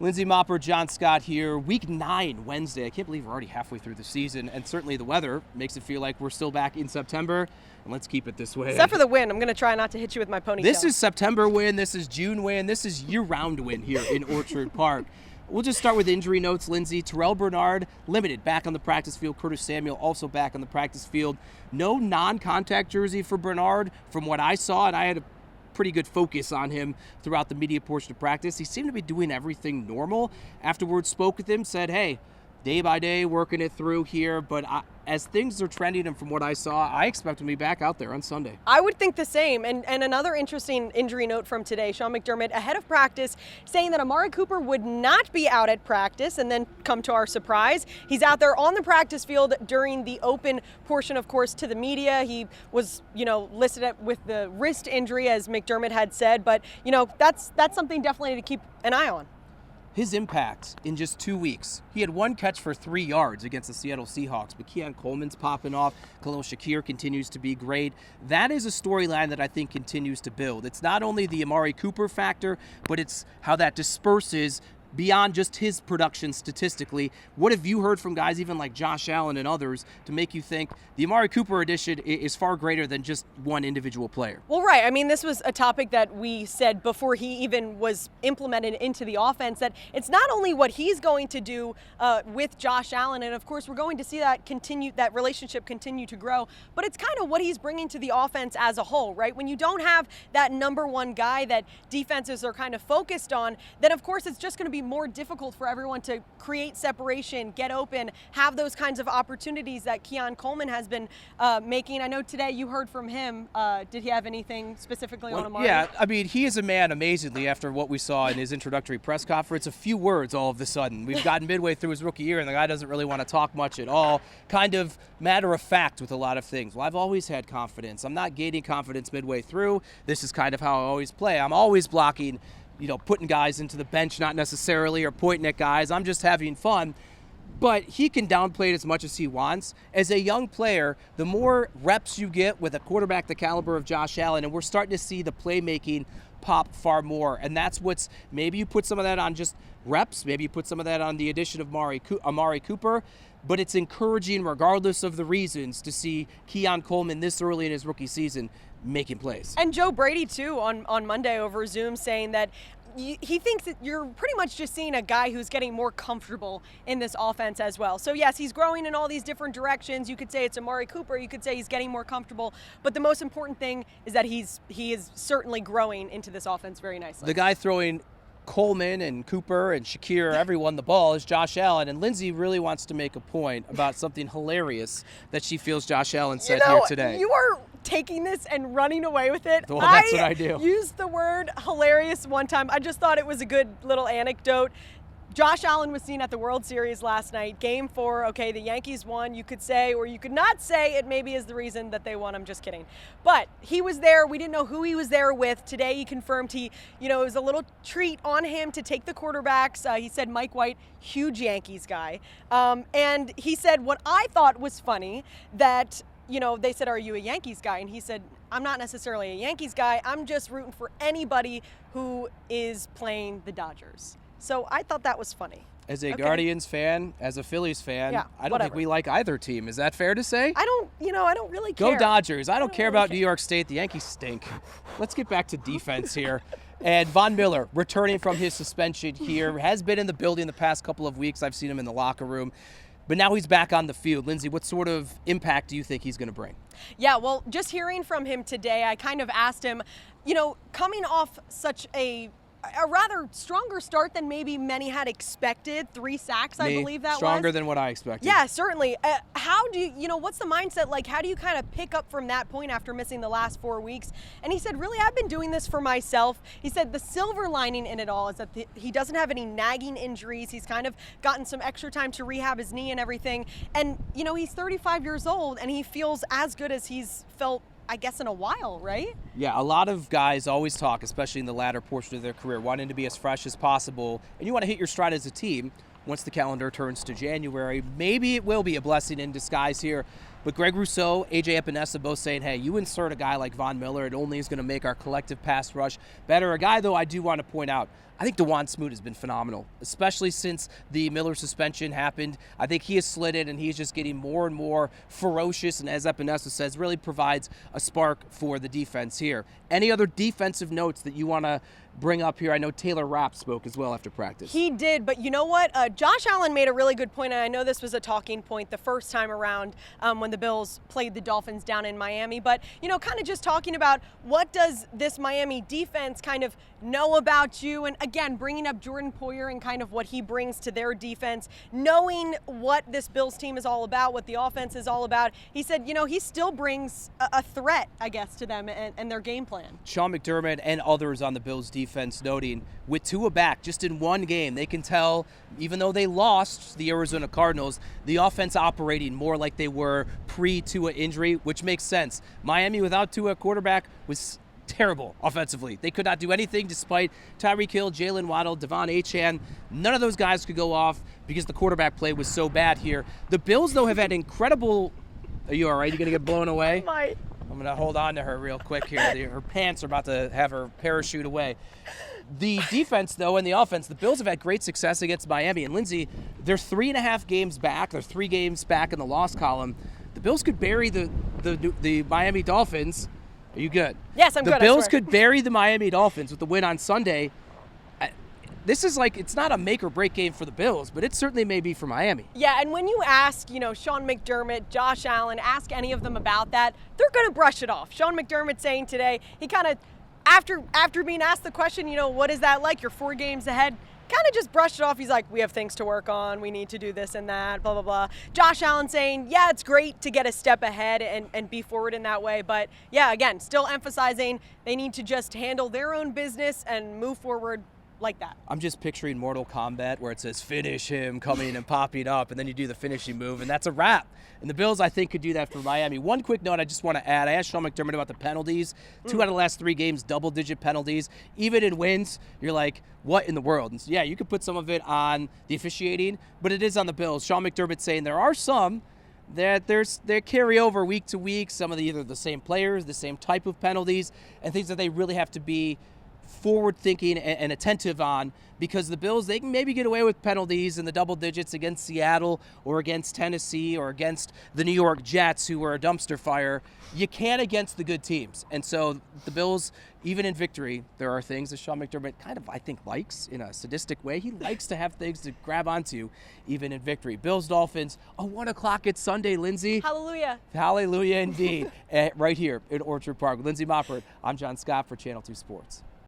Lindsay Mopper, John Scott here. Week 9, Wednesday. I can't believe we're already halfway through the season, and certainly the weather makes it feel like we're still back in September, and let's keep it this way. Except for the wind. I'm going to try not to hit you with my ponytail. This is September wind, this is June wind, this is year-round wind here in Orchard Park. We'll just start with injury notes, Lindsay. Terrell Bernard, limited, back on the practice field. Curtis Samuel, also back on the practice field. No non-contact jersey for Bernard from what I saw, and I had a pretty good focus on him throughout the media portion of practice. He seemed to be doing everything normal. Afterwards, spoke with him, said, hey, day by day, working it through here, but as things are trending and from what I saw, I expect him to be back out there on Sunday. I would think the same. And another interesting injury note from today, Sean McDermott, ahead of practice, saying that Amari Cooper would not be out at practice, and then come to our surprise, he's out there on the practice field during the open portion, of course, to the media. He was, listed with the wrist injury, as McDermott had said, but, that's something definitely to keep an eye on. His impact in just 2 weeks. He had one catch for 3 yards against the Seattle Seahawks, but Keon Coleman's popping off. Khalil Shakir continues to be great. That is a storyline that I think continues to build. It's not only the Amari Cooper factor, but it's how that disperses beyond just his production statistically. What have you heard from guys even like Josh Allen and others to make you think the Amari Cooper addition is far greater than just one individual player? Well, right. I mean, this was a topic that we said before he even was implemented into the offense, that it's not only what he's going to do with Josh Allen, and of course we're going to see that relationship continue to grow, but it's kind of what he's bringing to the offense as a whole, right? When you don't have that number one guy that defenses are kind of focused on, then of course it's just going to be more difficult for everyone to create separation, get open, have those kinds of opportunities that Keon Coleman has been making. I know today you heard from him. Did he have anything specifically on Amari? Yeah, I mean, he is a man, amazingly, after what we saw in his introductory press conference. A few words all of a sudden. We've gotten midway through his rookie year, and the guy doesn't really want to talk much at all. Kind of matter of fact with a lot of things. Well, I've always had confidence. I'm not gaining confidence midway through. This is kind of how I always play. I'm always blocking, putting guys into the bench, not necessarily, or pointing at guys. I'm just having fun. But he can downplay it as much as he wants. As a young player, the more reps you get with a quarterback the caliber of Josh Allen, and we're starting to see the playmaking pop far more. And that's maybe you put some of that on just reps, maybe you put some of that on the addition of Amari Cooper, but it's encouraging, regardless of the reasons, to see Keon Coleman this early in his rookie season making plays. And Joe Brady, too, on Monday over Zoom, saying that he thinks that you're pretty much just seeing a guy who's getting more comfortable in this offense as well. So, yes, he's growing in all these different directions. You could say it's Amari Cooper. You could say he's getting more comfortable. But the most important thing is that he is certainly growing into this offense very nicely. The guy throwing Coleman and Cooper and Shakir, everyone the ball, is Josh Allen. And Lindsay really wants to make a point about something hilarious that she feels Josh Allen said here today. You are taking this and running away with it. Well, that's what I do. Used the word hilarious one time. I just thought it was a good little anecdote. Josh Allen was seen at the World Series last night. Game 4, okay, the Yankees won. You could say, or you could not say, it maybe is the reason that they won. I'm just kidding. But he was there. We didn't know who he was there with. Today he confirmed it was a little treat on him to take the quarterbacks. He said Mike White, huge Yankees guy. And he said what I thought was funny, that they said, are you a Yankees guy? And he said, I'm not necessarily a Yankees guy. I'm just rooting for anybody who is playing the Dodgers. So I thought that was funny. As a Guardians fan, as a Phillies fan, I don't think we like either team. Is that fair to say? I don't really care. Go Dodgers. I don't care about New York State. The Yankees stink. Let's get back to defense here. And Von Miller, returning from his suspension here, has been in the building the past couple of weeks. I've seen him in the locker room. But now he's back on the field. Lindsay, what sort of impact do you think he's going to bring? Yeah, well, just hearing from him today, I kind of asked him, coming off such a rather stronger start than maybe many had expected. 3 sacks, I believe that was. Stronger than what I expected. Yeah, certainly. How do you, what's the mindset like? How do you kind of pick up from that point after missing the last 4 weeks? And he said, really, I've been doing this for myself. He said the silver lining in it all is that he doesn't have any nagging injuries. He's kind of gotten some extra time to rehab his knee and everything. And, he's 35 years old, and he feels as good as he's felt, I guess, in a while, right? Yeah, a lot of guys always talk, especially in the latter portion of their career, wanting to be as fresh as possible. And you want to hit your stride as a team. once the calendar turns to January. Maybe it will be a blessing in disguise here. But Greg Rousseau, AJ Epinesa both saying, hey, you insert a guy like Von Miller, it only is going to make our collective pass rush better. A guy, though, I do want to point out, I think Dwan Smoot has been phenomenal, especially since the Miller suspension happened. I think he has slid in, and he's just getting more and more ferocious, and as Epinesa says, really provides a spark for the defense here. Any other defensive notes that you want to bring up here? I know Taylor Rapp spoke as well after practice. He did, but you know what? Josh Allen made a really good point, and I know this was a talking point the first time around when the Bills played the Dolphins down in Miami, but, kind of just talking about what does this Miami defense kind of know about you, and again, bringing up Jordan Poyer and kind of what he brings to their defense, knowing what this Bills team is all about, what the offense is all about. He said, he still brings a threat, I guess, to them and their game plan. Sean McDermott and others on the Bills defense noting, with Tua back just in one game, they can tell, even though they lost the Arizona Cardinals, the offense operating more like they were pre-Tua injury, which makes sense. Miami without Tua quarterback was terrible offensively. They could not do anything despite Tyreek Hill, Jalen Waddle, Devon Achane. None of those guys could go off because the quarterback play was so bad here. The Bills, though, have had incredible... Are you all right? You going to get blown away? Might. I'm going to hold on to her real quick here. Her pants are about to have her parachute away. The defense, though, and the offense, the Bills have had great success against Miami. And, Lindsay, they're 3.5 games back. They're 3 games back in the loss column. The Bills could bury the Miami Dolphins. Are you good? Yes, I'm good. The Bills could bury the Miami Dolphins with the win on Sunday. This is it's not a make or break game for the Bills, but it certainly may be for Miami. Yeah, and when you ask, Sean McDermott, Josh Allen, ask any of them about that, they're going to brush it off. Sean McDermott saying today, he kind of, after being asked the question, what is that like? You're 4 games ahead. Kind of just brushed it off. He's like, we have things to work on. We need to do this and that, blah, blah, blah. Josh Allen saying, yeah, it's great to get a step ahead and be forward in that way. But, yeah, again, still emphasizing they need to just handle their own business and move forward like that. I'm just picturing Mortal Kombat where it says finish him coming and popping up, and then you do the finishing move, and that's a wrap. And the Bills, I think, could do that for Miami. One quick note I just want to add. I asked Sean McDermott about the penalties. 2 out of the last 3 games, double-digit penalties. Even in wins, you're like, what in the world? And so, yeah, you could put some of it on the officiating, but it is on the Bills. Sean McDermott saying there are some that they carry over week to week, some of either the same players, the same type of penalties, and things that they really have to be forward-thinking and attentive on, because the Bills, they can maybe get away with penalties in the double digits against Seattle or against Tennessee or against the New York Jets, who were a dumpster fire. You can't against the good teams. And so the Bills, even in victory, there are things that Sean McDermott kind of, I think, likes in a sadistic way. He likes to have things to grab onto, even in victory. Bills-Dolphins, 1 o'clock it's Sunday, Lindsay. Hallelujah. Hallelujah indeed. Right here in Orchard Park. Lindsay Moppert, I'm John Scott for Channel 2 Sports.